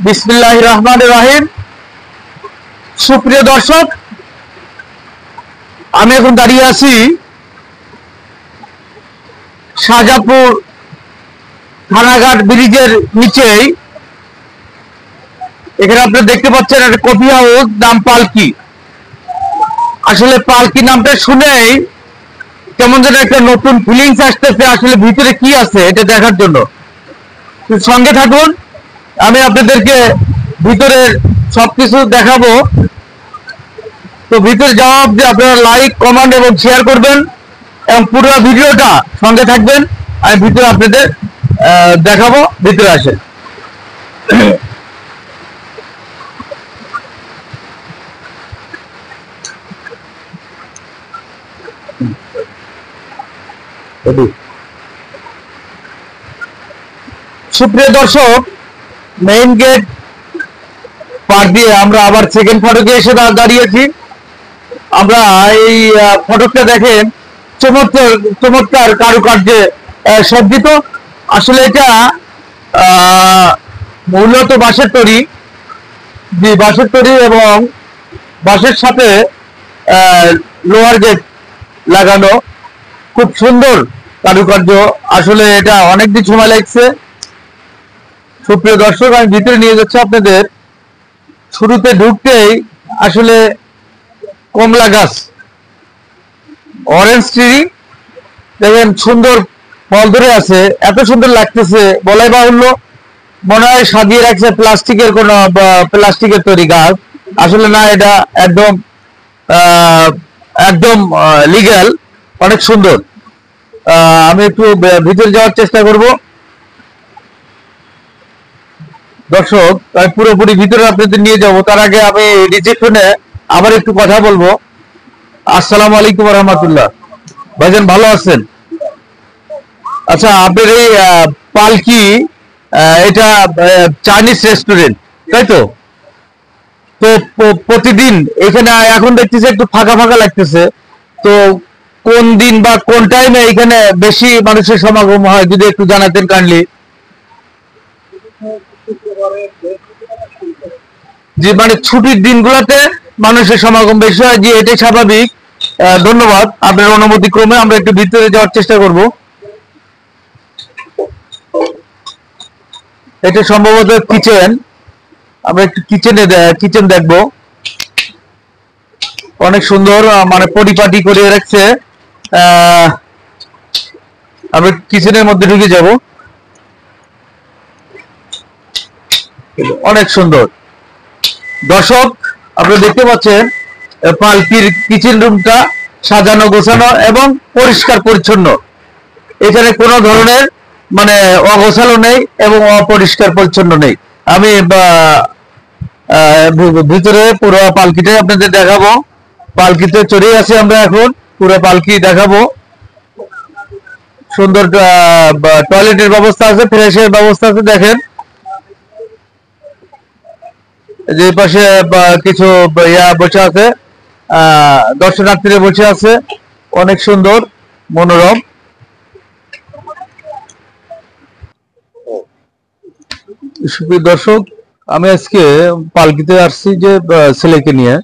বিসমিল্লাহির রহমানির রহিম। সুপ্রিয় দর্শক, আমি এখন দাঁড়িয়ে আছি শাহজাপুর থানাঘাট ব্রিজের নিচেই। এখানে আপনারা দেখতে পাচ্ছেন একটা কফি হাউস, নাম পালকি। আসলে পালকি নামটা শুনেই কেমন যেন একটা নতুন ফিলিংস আসতেছে, আসলে ভিতরে কি আছে এটা দেখার জন্য। সঙ্গে থাকুন, আমি আপনাদেরকে ভিতরের সবকিছু দেখাবো। তো ভিতরে যাওয়া অবধি আপনারা লাইক, কমেন্ট এবং শেয়ার করবেন এবং পুরো ভিডিওটা সঙ্গে থাকবেন। আমি ভিতরে আপনাদের দেখাবো, ভিতরে আসেন। সুপ্রিয় দর্শক, মেইন গেট পার দিয়ে আমরা আবার সেকেন্ড ফটকে এসে দাঁড়িয়েছি। আমরা এই ফটকটা দেখেন, চমৎকার চমৎকার কারুকার্যে সজ্জিত। আসলে এটা মূলত বাঁশের তৈরি, যে বাঁশের তৈরি এবং বাঁশের সাথে লোহার গেট লাগানো, খুব সুন্দর কারুকার্য। আসলে এটা অনেকদিন সময় লাগছে। সুপ্রিয় দর্শক, আমি ভিতরে নিয়ে যাচ্ছি আপনাদের। শুরুতে ঢুকতেই আসলে কমলা গাছ, অরেঞ্জ ট্রি দেখেন, সুন্দর ফল ধরে আছে, এত সুন্দর লাগতেছে বলাই বাহুল্য। মনে হয় সাজিয়ে রাখছে প্লাস্টিকের কোন প্লাস্টিকের তৈরি গাছ। আসলে না, এটা একদম একদম লিগ্যাল, অনেক সুন্দর। আমি একটু ভিতরে যাওয়ার চেষ্টা করব। দর্শক, আমি পুরোপুরি ভিতরে আপনাদের নিয়ে যাব। তার আগে আমি রিসেপশনে আবার একটু কথা বলবো। আসসালামু আলাইকুম রহমতুল্লাহ। ভাইজান ভালো আছেন? আচ্ছা, আপনার এই পালকি, এটা চাইনিজ রেস্টুরেন্ট, তাই তো? তো প্রতিদিন এখানে এখন দেখতেছি একটু ফাঁকা ফাঁকা লাগতেছে। তো কোন দিন বা কোন টাইমে এখানে বেশি মানুষের সমাগম হয়, যদি একটু জানাতেন কাইন্ডলি। যে মানে ছুটির দিনগুলোতে মানুষের সমাগম বেশি হয়, যে এটাই স্বাভাবিক। ধন্যবাদ। আপনার অনুমতি ক্রমে আমরা একটু ভিতরে যাওয়ার চেষ্টা করব। এটা সম্ভবত কিচেন। আমরা একটু কিচেন দেখব। অনেক সুন্দর, মানে পরিপাটি করে রাখছে। আমরা কিচেনের মধ্যে ঢুকে যাব। অনেক সুন্দর। দর্শক, আপনারা দেখতে পাচ্ছেন পালকির কিচেন রুমটা সাজানো গোছানো এবং পরিষ্কার পরিচ্ছন্ন। এখানে কোনো ধরনের মানে অগোছালো নেই এবং অপরিষ্কার পরিচ্ছন্ন নেই। আমি ভিতরে পুরো পালকিটা আপনাদের দেখাবো। পালকিতে চড়ে আছি আমরা এখন, পুরো পালকি দেখাবো। সুন্দর টয়লেটের ব্যবস্থা আছে, ফ্রেশের ব্যবস্থা আছে। দেখেন যে পাশে কিছু বসে আছে, দর্শনার্থীরা বসে আছে। অনেক সুন্দর, মনোরম। সুপ্রিয় দর্শক, আমি আজকে পালকিতে আসছি যে ছেলেকে নিয়ে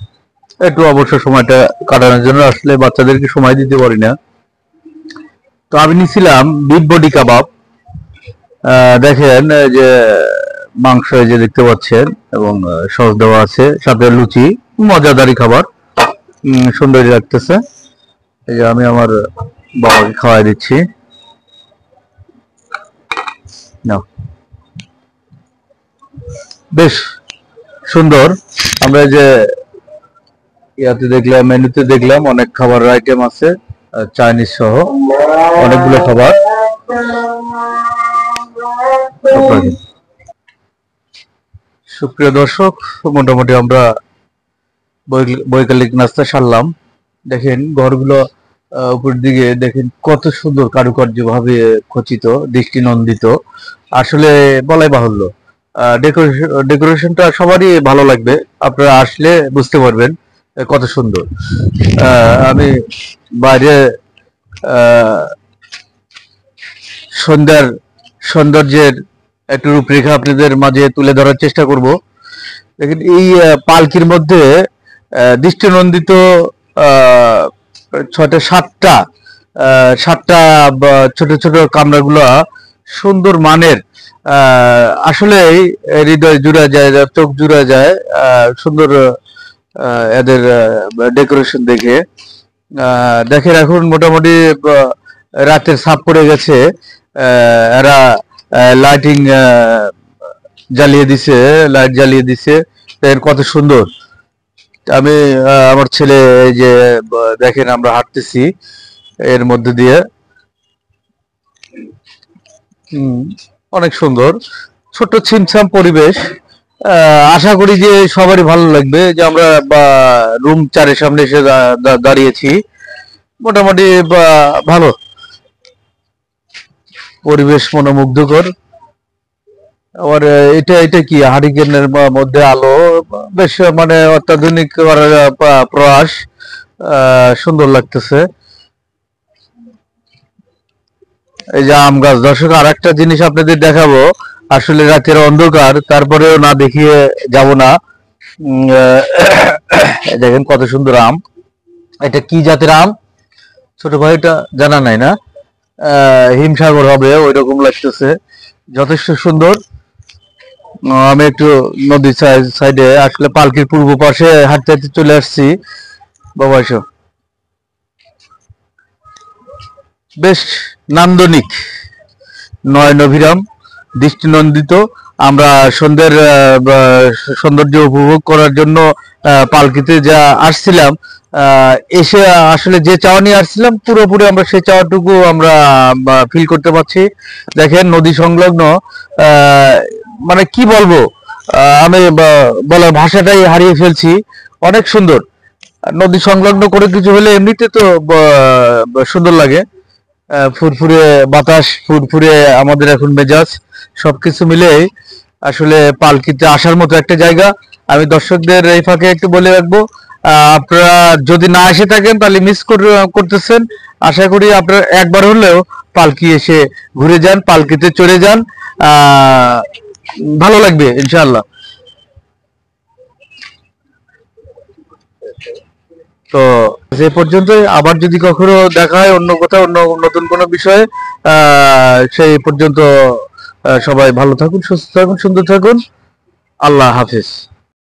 একটু অবসর সময়টা কাটানোর জন্য। আসলে বাচ্চাদেরকে সময় দিতে পারি না। তো আমি নিছিলাম বিফ বডি কাবাব। দেখেন যে মাংস এই যে দেখতে পাচ্ছেন, এবং সস দেওয়া আছে, সাথে লুচি। মজাদারি খাবার, সুন্দর লাগতেছে। এই যে আমি আমার বাবাকে খাওয়াই দিচ্ছি। না, বেশ সুন্দর। আমরা যে ইয়াতে দেখলাম, মেনুতে দেখলাম অনেক খাবার আইটেম আছে, চাইনিজ সহ অনেকগুলো খাবার। সুপ্রিয় দর্শক, মোটামুটি আমরা বৈকালিক নাস্তা সারলাম। দেখেন ঘরগুলো উপর দিকে দেখেন কত সুন্দর কারুকার্য ভাবে খচিত, দৃষ্টিনন্দিত। আসলে বলাই বাহুল্য। ডেকোরেশনটা সবারই ভালো লাগবে, আপনারা আসলে বুঝতে পারবেন কত সুন্দর। আমি বাইরে সন্ধ্যার সৌন্দর্যের একটু রূপরেখা আপনাদের মাঝে তুলে ধরার চেষ্টা করব। দেখেন এই পালকির মধ্যে দৃষ্টিনন্দিত আহ, ছয়টা সাতটা সাতটা ছোট ছোট কামরাগুলা সুন্দর মানের, আসলে হৃদয় জুড়া যায়, চোখ জুড়া যায়, সুন্দর এদের ডেকোরেশন দেখে। দেখেন এখন মোটামুটি রাতের ছাপ পড়ে গেছে, এরা লাইটিং জ্বালিয়ে দিছে, লাইট জ্বালিয়ে দিছে, দেখেন কত সুন্দর। আমি আমার ছেলে এই যে দেখেন আমরা হাঁটতেছি এর মধ্যে দিয়ে, অনেক সুন্দর ছোট্ট ছিমছাম পরিবেশ। আশা করি যে সবারই ভালো লাগবে। যে আমরা রুম 4-এর সামনে এসে দাঁড়িয়েছি, মোটামুটি ভালো পরিবেশ, মনোমুগ্ধকর। আবার এটা এটা কি হারিকেনের মধ্যে আলো, বেশ মানে অত্যাধুনিক করার প্রয়াস, সুন্দর লাগতেছে। এই যে আম গাছ, দর্শক আর একটা জিনিস আপনাদের দেখাবো, আসলে রাতের অন্ধকার তারপরেও না দেখিয়ে যাব না। দেখেন কত সুন্দর আম, এটা কি জাতের আম ছোট ভাই এটা জানা নাই না, হিমসাগর হবে ওই রকম লাগতেছে, যথেষ্ট সুন্দর। আমি একটু নদীর সাইডে আসলে পালকির পূর্ব পাশে হাঁটতে হাঁটতে চলে আসছি। বাবা এসো, বেশ নান্দনিক, নয়নভিরাম, দৃষ্টিনন্দিত। আমরা সন্ধ্যের সৌন্দর্য উপভোগ করার জন্য পালকিতে যা আসছিলাম, এসে আসলে যে চাওয়া নিয়ে আসছিলাম পুরোপুরি আমরা সেই চাওয়াটুকু আমরা ফিল করতে পারছি। দেখেন নদী সংলগ্ন, মানে কি বলবো, আমি বলার ভাষাটাই হারিয়ে ফেলছি, অনেক সুন্দর। নদী সংলগ্ন করে কিছু হলে এমনিতে তো সুন্দর লাগে। ফুরফুরে বাতাস, ফুরফুরে আমাদের এখন মেজাজ, সবকিছু মিলে আসলে পালকিতে আসার মতো একটা জায়গা। আমি দর্শকদের এই ফাঁকে একটু বলে রাখবো, আপনারা যদি না এসে থাকেন তাহলে মিস করতেছেন। আশা করি আপনারা একবার হলেও পালকি এসে ঘুরে যান, পালকিতে চড়ে যান, ভালো লাগবে ইনশাআল্লাহ। তো যে পর্যন্ত, আবার যদি কখনো দেখা হয় অন্য কোথাও অন্য নতুন কোনো বিষয়ে, সেই পর্যন্ত সবাই ভালো থাকুন, সুস্থ থাকুন, সুন্দর থাকুন। আল্লাহ হাফিজ।